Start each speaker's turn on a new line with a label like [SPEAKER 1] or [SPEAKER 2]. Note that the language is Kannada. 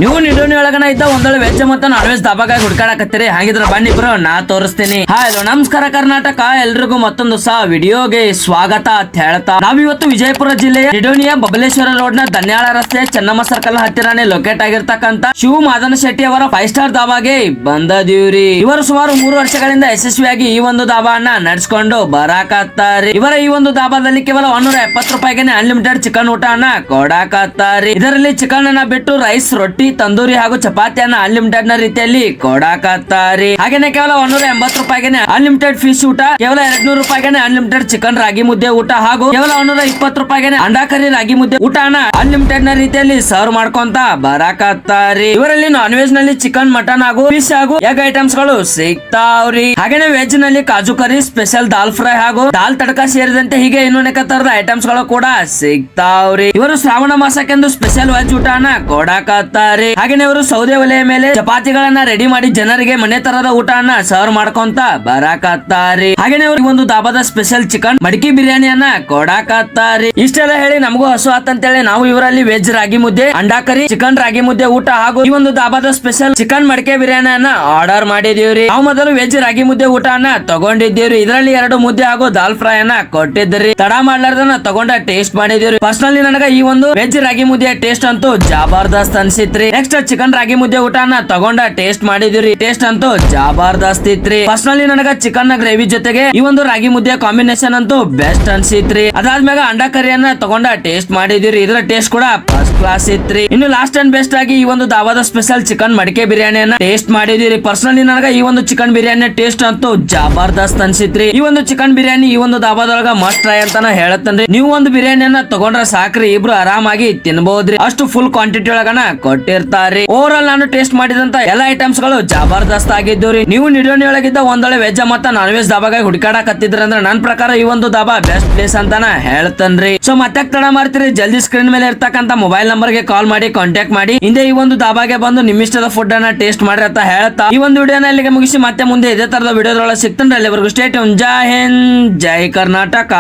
[SPEAKER 1] ನೀವು ನಿಡೋಣಿ ಒಳಗನ ಇದ್ದ ಒಂದೊಳ್ಳೆ ವೆಜ್ ಮತ್ತು ನಾನ್ ವೆಜ್ ದಾಬಾಗಾಗಿ ಹುಡ್ಕಾಡಕತ್ತೀರಿ. ಹಾಗಿದ್ರೆ ಬನ್ನಿ ಬ್ರೋ, ನಾ ತೋರಿಸ್ತೀನಿ. ಹಲೋ ನಮಸ್ಕಾರ ಕರ್ನಾಟಕ, ಎಲ್ರಿಗೂ ಮತ್ತೊಂದು ವಿಡಿಯೋಗೆ ಸ್ವಾಗತ ಅಂತ ಹೇಳ್ತಾ ನಾವಿವತ್ತು ವಿಜಯಪುರ ಜಿಲ್ಲೆಯ ನಿಡೋಣಿಯ ಬಬಲೇಶ್ವರ ರೋಡ್ ನ ಧನ್ಯಾಳ ರಸ್ತೆ ಚೆನ್ನಮ್ಮ ಸರ್ಕಲ್ ಹತ್ತಿರನೇ ಲೊಕೇಟ್ ಆಗಿರ್ತಕ್ಕಂತ ಶಿವ ಮಾದನ ಶೆಟ್ಟಿ ಅವರ 5 ಸ್ಟಾರ್ ದಾಬಾಗೆ ಬಂದದೀವ್ರಿ. ಇವರು ಸುಮಾರು 3 ವರ್ಷಗಳಿಂದ ಯಶಸ್ವಿಯಾಗಿ ಈ ಒಂದು ದಾಬಾನ ನಡೆಸ್ಕೊಂಡು ಬರಾಕತ್ತಾರಿ. ಇವರ ಈ ಒಂದು ದಾಬಾದಲ್ಲಿ ಕೇವಲ 170 ರೂಪಾಯಿಗೆ ಅನ್ಲಿಮಿಟೆಡ್ ಚಿಕನ್ ಊಟನ ಕೊಡಾಕತ್ತಾರಿ. ಇದರಲ್ಲಿ ಚಿಕನ್ ಅನ್ನ ಬಿಟ್ಟು ರೈಸ್, ರೊಟ್ಟಿ, ತಂದೂರಿ ಹಾಗೂ ಚಪಾತಿಯನ್ನ ಅನ್ಲಿಮಿಟೆಡ್ ನ ರೀತಿಯಲ್ಲಿ ಕೊಡಾಕತ್ತಾರಿ. ಹಾಗೇನೆ ಕೇವಲ 180 ರೂಪಾಯಿಗೆ ಅನ್ಲಿಮಿಟೆಡ್ ಫಿಶ್ ಊಟ, ಕೇವಲ 200 ರೂಪಾಯಿಗೆ ಅನ್ಲಿಮಿಟೆಡ್ ಚಿಕನ್ ರಾಗಿ ಮುದ್ದೆ ಊಟ ಹಾಗೂ ಕೇವಲ 120 ರೂಪಾಯಿಗೆ ಅಂಡಾ ಕರಿ ರಾಗಿ ಮುದ್ದೆ ಊಟನ ಅನ್ಲಿಮಿಟೆಡ್ ನ ರೀತಿಯಲ್ಲಿ ಸರ್ವ್ ಮಾಡ್ಕೊಂತ ಬರಾಕತ್ತಾರಿ. ಇವರಲ್ಲಿ ನಾನ್ ವೆಜ್ ನಲ್ಲಿ ಚಿಕನ್, ಮಟನ್ ಹಾಗೂ ಫಿಶ್ ಹಾಗೂ ಎಗ್ ಐಟಮ್ಸ್ ಗಳು ಸಿಗ್ತಾವ್ರಿ. ಹಾಗೇನೆ ವೆಜ್ ನಲ್ಲಿ ಕಾಜು ಕರಿ, ಸ್ಪೆಷಲ್ ದಾಲ್ ಫ್ರೈ ಹಾಗೂ ದಾಲ್ ತಡಕ ಸೇರಿದಂತೆ ಹೀಗೆ ಇನ್ನೊಂದು ತರದ ಐಟಮ್ಸ್ ಗಳು ಕೂಡ ಸಿಗ್ತಾವ್ರಿ. ಇವರು ಶ್ರಾವಣ ಮಾಸಕ್ಕೆಂದು ಸ್ಪೆಷಲ್ ವೆಜ್ ಊಟನ ಕೊಡಾಕತ್ತಾರಿ. ಹಾಗೇನೆ ಇವರು ಸೌದೆ ಒಲೆಯ ಮೇಲೆ ಚಪಾತಿಗಳನ್ನ ರೆಡಿ ಮಾಡಿ ಜನರಿಗೆ ಮನೆ ತರದ ಊಟನ ಸರ್ವ್ ಮಾಡ್ಕೊಂತ ಬರಾಕತ್ತಾರಿ. ಹಾಗೇನೆ ಇವರು ಒಂದು ದಾಬಾದ ಸ್ಪೆಷಲ್ ಚಿಕನ್ ಮಡಿಕೆ ಬಿರಿಯಾನಿಯನ್ನ ಕೊಡಾಕತ್ತಾರಿ. ಇಷ್ಟೆಲ್ಲ ಹೇಳಿ ನಮಗೂ ಹಸು ಆತಂತೇಳಿ ನಾವು ಇವರಲ್ಲಿ ವೆಜ್ ರಾಗಿ ಮುದ್ದೆ, ಅಂಡಾ ಕರಿ, ಚಿಕನ್ ರಾಗಿ ಮುದ್ದೆ ಊಟ ಹಾಗೂ ಈ ಒಂದು ದಾಬಾದ ಸ್ಪೆಷಲ್ ಚಿಕನ್ ಮಡಿಕೆ ಬಿರಿಯಾನಿಯನ್ನ ಆರ್ಡರ್ ಮಾಡಿದೀವ್ರಿ. ನಾವು ಮೊದಲು ವೆಜ್ ರಾಗಿ ಮುದ್ದೆ ಊಟನ ತಗೊಂಡಿದ್ದೀವ್ರಿ. ಇದರಲ್ಲಿ 2 ಮುದ್ದೆ ಹಾಗೂ ದಾಲ್ ಫ್ರೈ ಅನ್ನ ಕೊಟ್ಟಿದ್ರಿ. ತಡ ಮಾಡ್ಲಾರ್ದನ್ನ ತಗೊಂಡ ಟೇಸ್ಟ್ ಮಾಡಿದೀವ್ರಿ. ಪರ್ಸನಲಿ ನನಗ ಈ ಒಂದು ವೆಜ್ ರಾಗಿ ಮುದ್ದೆ ಟೇಸ್ಟ್ ಅಂತೂ ಜಬರ್ದಸ್ತ್ ಅನ್ಸಿತ್ರಿ. ನೆಕ್ಸ್ಟ್ ಚಿಕನ್ ರಾಗಿ ಮುದ್ದೆ ಊಟನ ತಗೊಂಡ ಟೇಸ್ಟ್ ಮಾಡಿದಿರಿ. ಟೇಸ್ಟ್ ಅಂತೂ ಜಬರ್ದಸ್ತ್ ಇತ್ರಿ. ಪರ್ಸನಲಿ ನನಗ ಚಿಕನ್ ನ ಗ್ರೇವಿ ಜೊತೆಗೆ ಈ ಒಂದು ರಾಗಿ ಮುದ್ದೆ ಕಾಂಬಿನೇಷನ್ ಅಂತೂ ಬೆಸ್ಟ್ ಅನ್ಸಿತ್ರಿ. ಅದಾದ್ಮ್ಯಾಗ ಅಂಡಾ ಕರಿಯನ್ನ ತಗೊಂಡ ಟೇಸ್ಟ್ ಮಾಡಿದಿರಿ. ಇದರ ಟೇಸ್ಟ್ ಕೂಡ ಫಸ್ಟ್ ಕ್ಲಾಸ್ ಇತ್ರಿ. ಇನ್ನು ಲಾಸ್ಟ್ ಅಂಡ್ ಬೆಸ್ಟ್ ಆಗಿ ಈ ಒಂದು ದಾಬಾದ ಸ್ಪೆಷಲ್ ಚಿಕನ್ ಮಡಿಕೆ ಬಿರಿಯಾನಿಯನ್ನ ಟೇಸ್ಟ್ ಮಾಡಿದಿರಿ. ಪರ್ಸನಲಿ ನನಗ ಈ ಒಂದು ಚಿಕನ್ ಬಿರಿಯಾನಿ ಟೇಸ್ಟ್ ಅಂತೂ ಜಬರ್ದಸ್ತ್ ಅನ್ಸಿತ್ರಿ. ಈ ಒಂದು ಚಿಕನ್ ಬಿರಿಯಾನಿ ಈ ಒಂದು ದಾಬಾದೊಳಗ ಮಸ್ಟ್ ಟ್ರೈ ಅಂತಾನ ಹೇಳತ್ತನ್ರಿ. ನೀವು ಒಂದು ಬಿರಿಯಾನಿಯನ್ನ ತಗೊಂಡ್ರ ಸಾಕ್ರಿ, ಇಬ್ರು ಆರಾಮಾಗಿ ತಿನ್ಬಹುದ್ರಿ. ಅಷ್ಟು ಫುಲ್ ಕ್ವಾಂಟಿಟಿ ಒಳಗನ ಕೊಟ್ಟಿರ್ತಾರಿ. ಓವರ್ ಆಲ್ ನಾನು ಟೇಸ್ಟ್ ಮಾಡಿದಂತ ಎಲ್ಲಾ ಐಟಮ್ಸ್ ಗಳು ಜಬರ್ದಸ್ತ್ ಆಗಿದ್ದು. ನೀವು ನಿಡೋಣಿ ಒಳಗಿದ್ದ ಒಂದೊಳ್ಳೆ ವೆಜ್ ಮತ್ತು ನಾನ್ ವೆಜ್ ದಾಬಾಗಾಗಿ ಹುಡುಕಾಡಕತ್ತಿದ್ರ ಅಂದ್ರೆ ನನ್ನ ಪ್ರಕಾರ ಈ ಒಂದು ದಾಬಾ ಬೆಸ್ಟ್ ಪ್ಲೇಸ್ ಅಂತಾನ ಹೇಳ್ತನ್ರಿ. ಸೊ ಮತ್ತೆ ತಡ ಮಾಡ್ತೀರಿ, ಜಲ್ದಿ ಸ್ಕ್ರೀನ್ ಮೇಲೆ ಇರ್ತಕ್ಕಂತ ಮೊಬೈಲ್ ನಂಬರ್ ಗೆ ಕಾಲ್ ಮಾಡಿ ಕಾಂಟ್ಯಾಕ್ಟ್ ಮಾಡಿ ಹಿಂದೆ ಈ ಒಂದು ದಾಬಾಗೆ ಬಂದು ನಿಮ್ಮಿಷ್ಟದ ಫುಡ್ ಅನ್ನ ಟೇಸ್ಟ್ ಮಾಡ್ರಿ ಅಂತ ಹೇಳ್ತಾ ಈ ಒಂದು ವಿಡಿಯೋನ ಇಲ್ಲಿಗೆ ಮುಗಿಸಿ ಮತ್ತೆ ಮುಂದೆ ಇದೇ ತರದ ವಿಡಿಯೋದೊಳಗೆ ಸಿಗ್ತಾನೆ. ಅಲ್ಲಿವರೆಗೂ ಸ್ಟೇ ಟ್ಯೂನ್. ಜೈ ಹಿಂದ್, ಜೈ ಕರ್ನಾಟಕ.